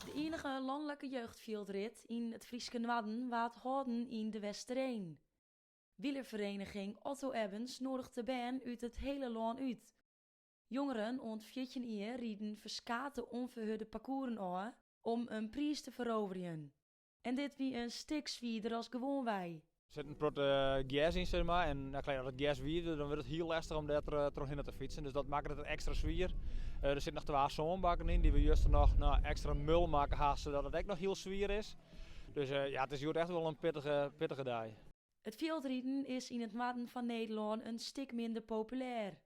De enige landelijke jeugdfieldrit in het Frieske Wadden waard houden in de Westereen. Wielervereniging Otto Ebbens nodigt de band uit het hele land uit. Jongeren ont 14 jaar rieden verskate onverhurde parcoursen aan om een prijs te veroveren. En dit wie een stuk zwierder als gewoon wij. Er zit een prot gas in, zeg maar. En als het gas wierde, dan wordt het heel lastig om daar terug te fietsen. Dus dat maakt het extra zwier. Er zitten nog 2 zoonbakken in die we juist nog extra mul maken haast, zodat het ook nog heel zwier is. Dus ja, het is hier echt wel een pittige dag. Het veldrieden is in het Wadden van Nederland een stuk minder populair.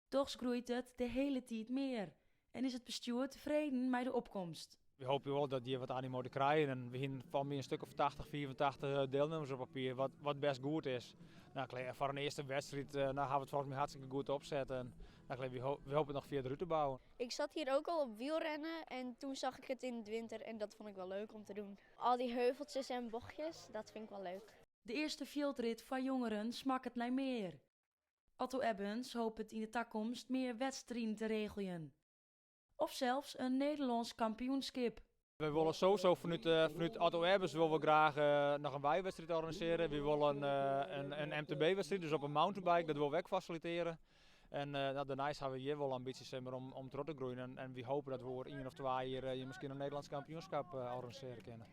Toch groeit het de hele tijd meer. En is het bestuur tevreden met de opkomst. We hopen wel dat je wat animo te krijgen. En we hebben van een stuk of 80, 84 deelnemers op papier, wat best goed is. Nou, voor een eerste wedstrijd gaan we het volgens mij hartstikke goed opzetten. En, we hopen het nog verder uit te bouwen. Ik zat hier ook al op wielrennen en toen zag ik het in de winter en dat vond ik wel leuk om te doen. Al die heuveltjes en bochtjes, dat vind ik wel leuk. De eerste fieldrit van jongeren smaakt het naar meer. Otto Ebbens hoopt het in de toekomst meer wedstrijden te regelen. Of zelfs een Nederlands kampioenschap. We willen sowieso vanuit Otto Ebbens willen we graag nog een wijwedstrijd organiseren. We willen een MTB-wedstrijd, dus op een mountainbike, dat willen we ook faciliteren. En daarnaast hebben we hier wel ambities om terug te groeien. En we hopen dat we over 1 of 2 jaar misschien een Nederlands kampioenschap organiseren kunnen.